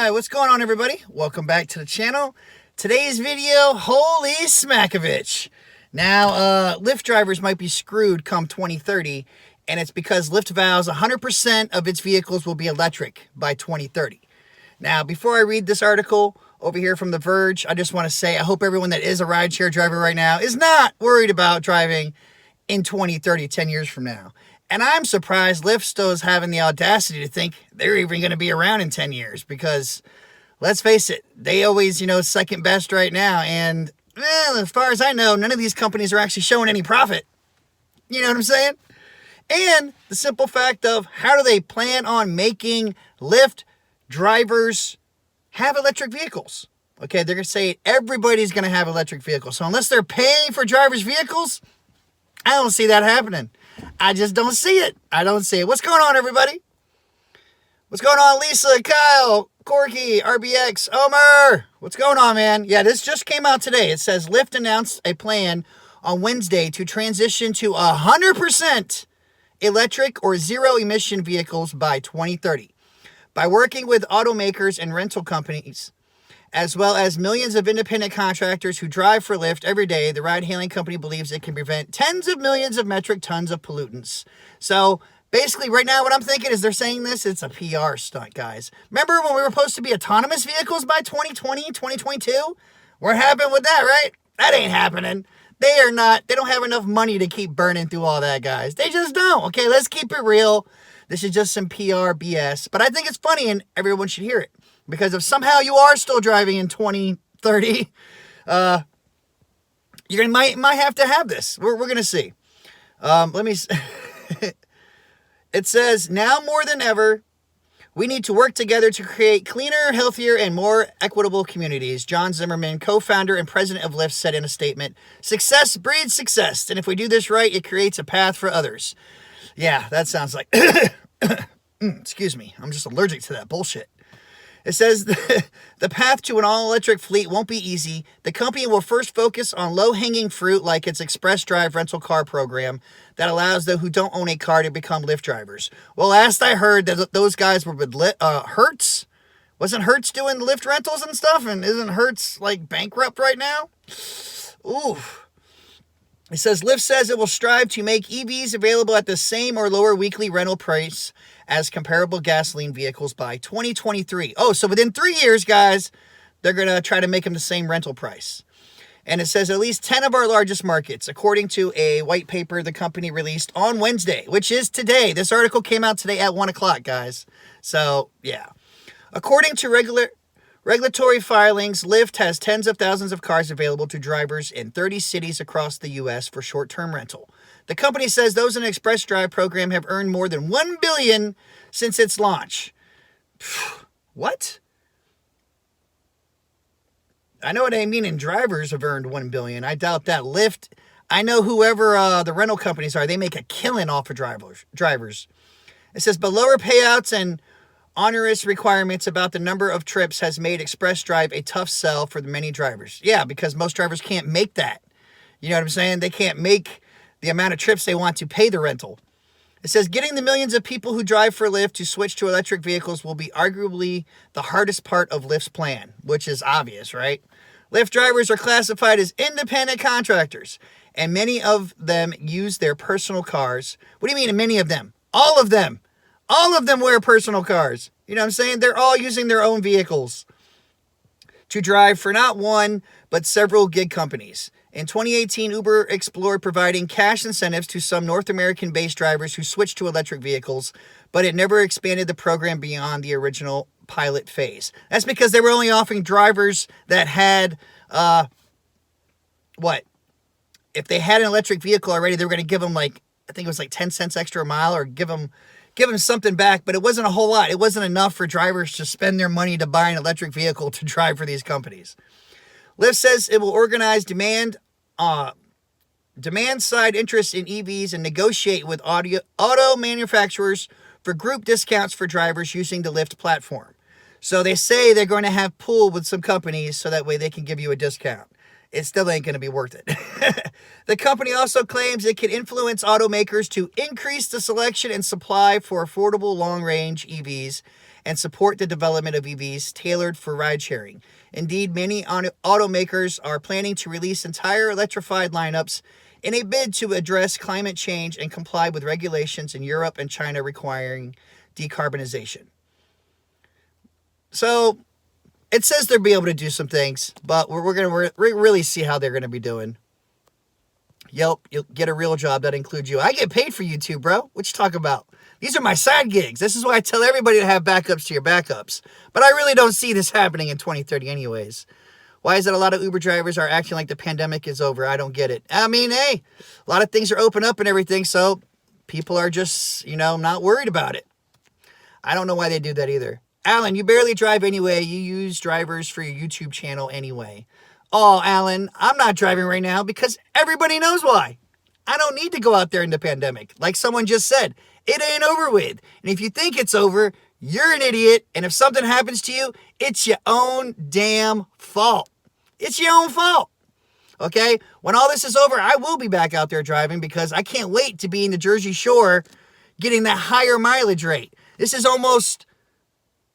Hi, what's going on, everybody? Welcome back to the channel. Today's video, holy smackovich. Now, Lyft drivers might be screwed come 2030, and it's because Lyft vows 100% of its vehicles will be electric by 2030. Now, before I read this article over here from The Verge, I just want to say I hope everyone that is a rideshare driver right now is not worried about driving in 2030, 10 years from now. And I'm surprised Lyft still is having the audacity to think they're even going to be around in 10 years because, let's face it, they always, second best right now. And as far as I know, none of these companies are actually showing any profit. You know what I'm saying? And the simple fact of how do they plan on making Lyft drivers have electric vehicles? Okay, they're going to say everybody's going to have electric vehicles. So unless they're paying for drivers' vehicles, I don't see that happening. I just don't see it. I don't see it. What's going on, everybody? What's going on, Lisa, Kyle, Corky, RBX, Omer? What's going on, man? Yeah, this just came out today. It says Lyft announced a plan on Wednesday to transition to 100% electric or zero-emission vehicles by 2030 by working with automakers and rental companies, as well as millions of independent contractors who drive for Lyft every day. The ride-hailing company believes it can prevent tens of millions of metric tons of pollutants. So basically, right now, what I'm thinking is they're saying this, it's a PR stunt, guys. Remember when we were supposed to be autonomous vehicles by 2020, 2022? What happened with that, right? That ain't happening. They don't have enough money to keep burning through all that, guys. They just don't. Okay, let's keep it real. This is just some PR BS. But I think it's funny and everyone should hear it. Because if somehow you are still driving in 2030, you might have to have this. We're going to see. It says, now more than ever, we need to work together to create cleaner, healthier, and more equitable communities. John Zimmerman, co-founder and president of Lyft, said in a statement, success breeds success. And if we do this right, it creates a path for others. Yeah, that sounds like... excuse me. I'm just allergic to that bullshit. It says the path to an all-electric fleet won't be easy. The company will first focus on low-hanging fruit like its Express Drive rental car program that allows those who don't own a car to become Lyft drivers. Well, last I heard that those guys were with Hertz. Wasn't Hertz doing Lyft rentals and stuff? And isn't Hertz like bankrupt right now? Ooh. It says Lyft says it will strive to make EVs available at the same or lower weekly rental price as comparable gasoline vehicles by 2023. Oh, so within 3 years, guys, they're going to try to make them the same rental price. And it says at least 10 of our largest markets, according to a white paper the company released on Wednesday, which is today. This article came out today at 1 o'clock, guys. So, yeah. According to regulatory filings, Lyft has tens of thousands of cars available to drivers in 30 cities across the U.S. for short-term rental. The company says those in the Express Drive program have earned more than $1 billion since its launch. What? I know what I mean, and drivers have earned $1 billion. I doubt that. Lyft, I know whoever the rental companies are, they make a killing off of drivers. It says, but lower payouts and onerous requirements about the number of trips has made Express Drive a tough sell for the many drivers. Yeah, because most drivers can't make that. You know what I'm saying? They can't make the amount of trips they want to pay the rental. It says getting the millions of people who drive for Lyft to switch to electric vehicles will be arguably the hardest part of Lyft's plan, which is obvious, right? Lyft drivers are classified as independent contractors, and many of them use their personal cars. What do you mean, many of them? All of them. All of them wear personal cars. You know what I'm saying? They're all using their own vehicles to drive for not one, but several gig companies. In 2018, Uber explored providing cash incentives to some North American-based drivers who switched to electric vehicles, but it never expanded the program beyond the original pilot phase. That's because they were only offering drivers that had, If they had an electric vehicle already, they were going to give them I think it was 10 cents extra a mile or give them something back, but it wasn't a whole lot. It wasn't enough for drivers to spend their money to buy an electric vehicle to drive for these companies. Lyft says it will organize demand side interest in EVs and negotiate with auto manufacturers for group discounts for drivers using the Lyft platform. So they say they're going to have pull with some companies so that way they can give you a discount. It still ain't going to be worth it. The company also claims it can influence automakers to increase the selection and supply for affordable long-range EVs and support the development of EVs tailored for ride sharing. Indeed, many automakers are planning to release entire electrified lineups in a bid to address climate change and comply with regulations in Europe and China requiring decarbonization. So it says they'll be able to do some things, but we're going to really see how they're going to be doing. Yep, you'll get a real job that includes you. I get paid for YouTube, bro. What you talk about? These are my side gigs. This is why I tell everybody to have backups to your backups. But I really don't see this happening in 2030 anyways. Why is it a lot of Uber drivers are acting like the pandemic is over? I don't get it. I mean, hey, a lot of things are open up and everything, so people are just, not worried about it. I don't know why they do that either. Alan, you barely drive anyway. You use drivers for your YouTube channel anyway. Oh, Alan, I'm not driving right now because everybody knows why. I don't need to go out there in the pandemic. Like someone just said, it ain't over with. And if you think it's over, you're an idiot. And if something happens to you, it's your own damn fault. It's your own fault. Okay? When all this is over, I will be back out there driving because I can't wait to be in the Jersey Shore getting that higher mileage rate. This is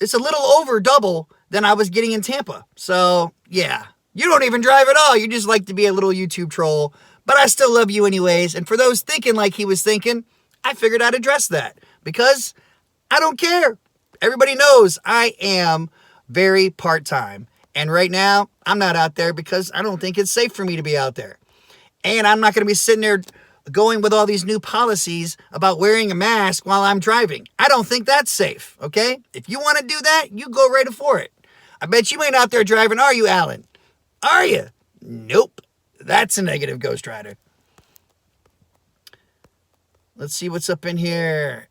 it's a little over double than I was getting in Tampa. So, yeah. You don't even drive at all. You just like to be a little YouTube troll. But I still love you anyways. And for those thinking like he was thinking, I figured I'd address that. Because I don't care. Everybody knows I am very part-time. And right now, I'm not out there because I don't think it's safe for me to be out there. And I'm not going to be sitting there going with all these new policies about wearing a mask while I'm driving. I don't think that's safe, okay? If you want to do that, you go right for it. I bet you ain't out there driving, are you, Alan? Are you? Nope. That's a negative Ghost Rider. Let's see what's up in here.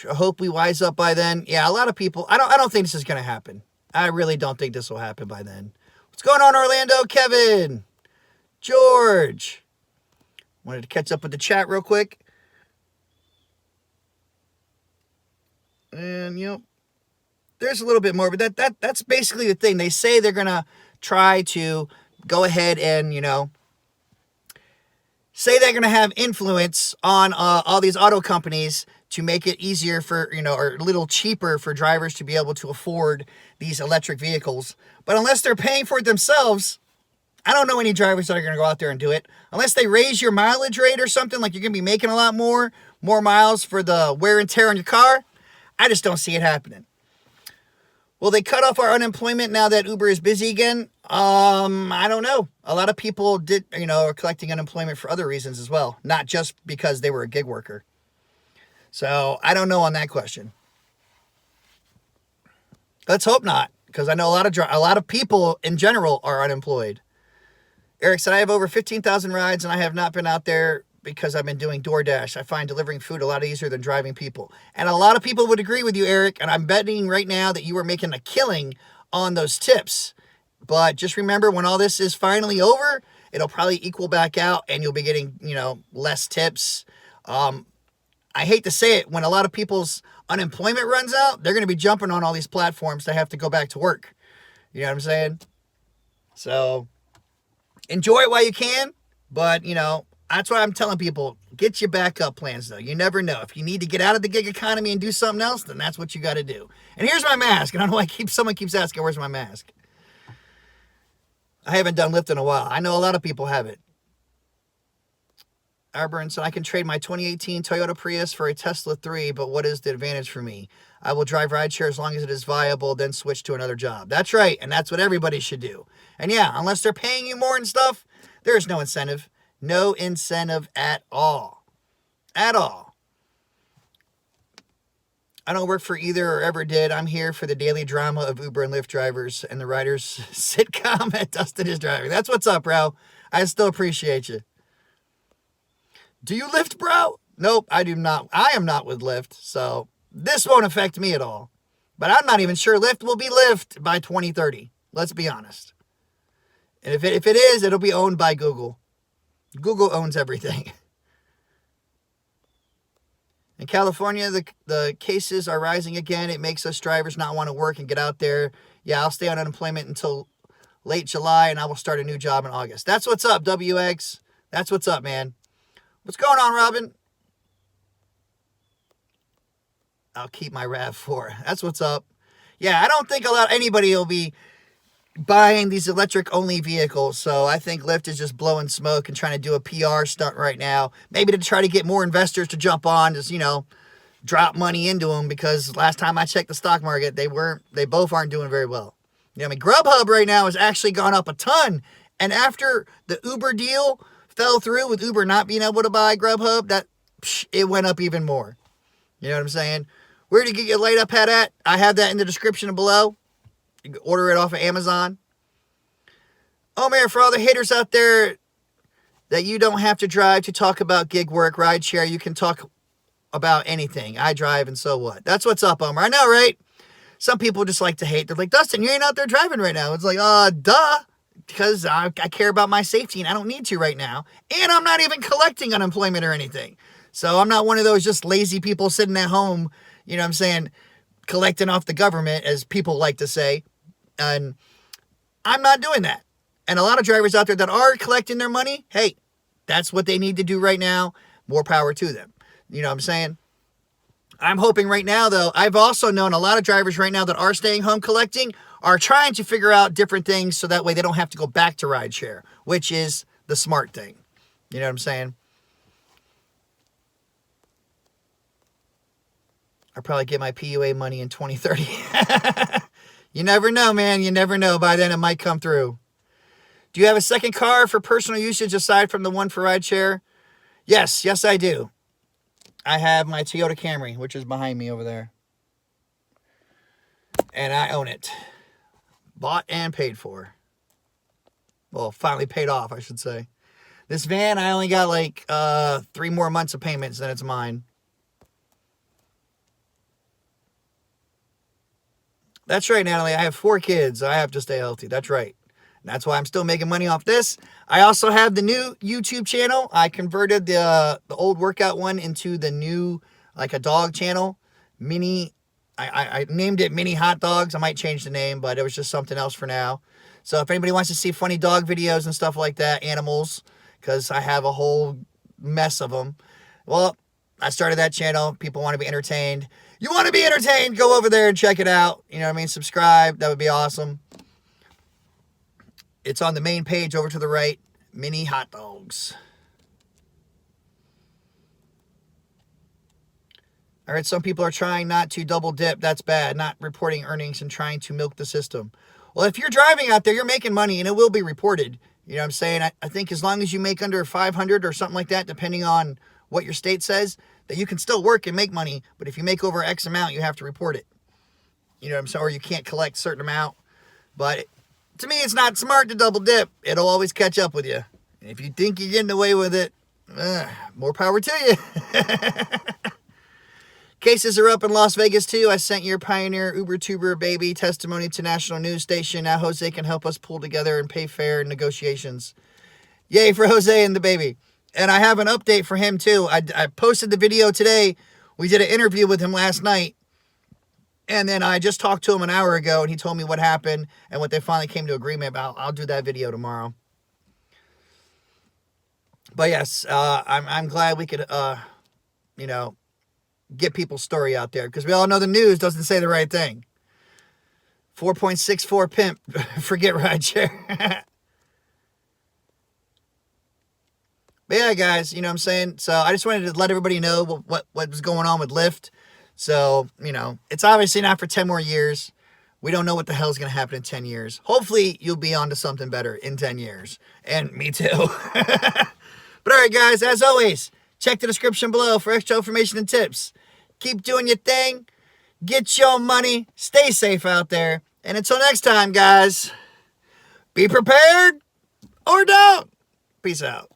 I hope we wise up by then. Yeah, a lot of people. I don't think this is going to happen. I really don't think this will happen by then. What's going on, Orlando? Kevin. George. Wanted to catch up with the chat real quick. And, there's a little bit more, but that's basically the thing. They say they're going to try to go ahead and, say they're going to have influence on all these auto companies to make it easier for, or a little cheaper for drivers to be able to afford these electric vehicles. But unless they're paying for it themselves, I don't know any drivers that are going to go out there and do it. Unless they raise your mileage rate or something, like you're going to be making a lot more miles for the wear and tear on your car. I just don't see it happening. Will they cut off our unemployment now that Uber is busy again? I don't know. A lot of people are collecting unemployment for other reasons as well, not just because they were a gig worker. So I don't know on that question. Let's hope not, because I know a lot of people in general are unemployed. Eric said, I have over 15,000 rides and I have not been out there because I've been doing DoorDash. I find delivering food a lot easier than driving people. And a lot of people would agree with you, Eric. And I'm betting right now that you were making a killing on those tips. But just remember, when all this is finally over, it'll probably equal back out and you'll be getting, less tips. I hate to say it, when a lot of people's unemployment runs out, they're going to be jumping on all these platforms to have to go back to work. You know what I'm saying? So enjoy it while you can. But, that's why I'm telling people, get your backup plans, though. You never know. If you need to get out of the gig economy and do something else, then that's what you got to do. And here's my mask. And I know someone keeps asking, where's my mask? I haven't done Lyft in a while. I know a lot of people have it. Arburn said, I can trade my 2018 Toyota Prius for a Tesla 3, but what is the advantage for me? I will drive rideshare as long as it is viable, then switch to another job. That's right, and that's what everybody should do. And yeah, unless they're paying you more and stuff, there's no incentive. No incentive at all. At all. I don't work for either or ever did. I'm here for the daily drama of Uber and Lyft drivers and the riders sitcom that Dustin is driving. That's what's up, bro. I still appreciate you. Do you Lyft, bro? Nope, I do not. I am not with Lyft, so this won't affect me at all. But I'm not even sure Lyft will be Lyft by 2030. Let's be honest. And if it is, it'll be owned by Google. Google owns everything. In California, the cases are rising again. It makes us drivers not want to work and get out there. Yeah, I'll stay on unemployment until late July, and I will start a new job in August. That's what's up, WX. That's what's up, man. What's going on, Robin? I'll keep my RAV4. That's what's up. Yeah, I don't think anybody will be buying these electric only vehicles. So I think Lyft is just blowing smoke and trying to do a PR stunt right now. Maybe to try to get more investors to jump on, just, drop money into them, because last time I checked the stock market, they both aren't doing very well. Grubhub right now has actually gone up a ton. And after the Uber deal fell through with Uber not being able to buy Grubhub, it went up even more. You know what I'm saying? Where to get your light up hat at? I have that in the description below. You can order it off of Amazon. Oh man, for all the haters out there that you don't have to drive to talk about gig work, rideshare, you can talk about anything. I drive and so what? That's what's up, Omar. I know, right? Some people just like to hate. They're like, Dustin, you ain't out there driving right now. It's like, duh. Because I care about my safety and I don't need to right now. And I'm not even collecting unemployment or anything. So I'm not one of those just lazy people sitting at home, collecting off the government, as people like to say. And I'm not doing that. And a lot of drivers out there that are collecting their money, hey, that's what they need to do right now. More power to them. You know what I'm saying? I'm hoping right now, though, I've also known a lot of drivers right now that are staying home collecting are trying to figure out different things so that way they don't have to go back to rideshare, which is the smart thing. You know what I'm saying? I'll probably get my PUA money in 2030. You never know, man. You never know. By then, it might come through. Do you have a second car for personal usage aside from the one for rideshare? Yes, I do. I have my Toyota Camry, which is behind me over there. And I own it. Bought and paid for. Well, finally paid off, I should say. This van, I only got like 3 more months of payments, then it's mine. That's right, Natalie. I have 4 kids. I have to stay healthy. That's right. That's why I'm still making money off this. I also have the new YouTube channel. I converted the old workout one into the new, like a dog channel. I named it Mini Hot Dogs. I might change the name, but it was just something else for now. So if anybody wants to see funny dog videos and stuff like that, animals, because I have a whole mess of them. Well, I started that channel. People want to be entertained. You want to be entertained? Go over there and check it out. You know what I mean? Subscribe. That would be awesome. It's on the main page over to the right. Mini Hot Dogs. All right, some people are trying not to double dip. That's bad. Not reporting earnings and trying to milk the system. Well, if you're driving out there, you're making money and it will be reported. You know what I'm saying? I think as long as you make under 500 or something like that, depending on what your state says, that you can still work and make money. But if you make over X amount, you have to report it. You know what I'm saying? Or you can't collect a certain amount. But to me, it's not smart to double dip. It'll always catch up with you. And if you think you're getting away with it, more power to you. Cases are up in Las Vegas, too. I sent your Pioneer Uber Tuber baby testimony to national news station. Now Jose can help us pull together and pay fair negotiations. Yay for Jose and the baby. And I have an update for him, too. I posted the video today. We did an interview with him last night. And then I just talked to him an hour ago, and he told me what happened and what they finally came to agreement about. I'll do that video tomorrow. But yes, I'm glad we could, get people's story out there, because we all know the news doesn't say the right thing. 4.64 pimp. Forget rideshare. But yeah, guys, you know what I'm saying? So I just wanted to let everybody know what was going on with Lyft. So, it's obviously not for 10 more years. We don't know what the hell is going to happen in 10 years. Hopefully, you'll be on to something better in 10 years. And me too. But all right, guys, as always, check the description below for extra information and tips. Keep doing your thing. Get your money. Stay safe out there. And until next time, guys, be prepared or don't. Peace out.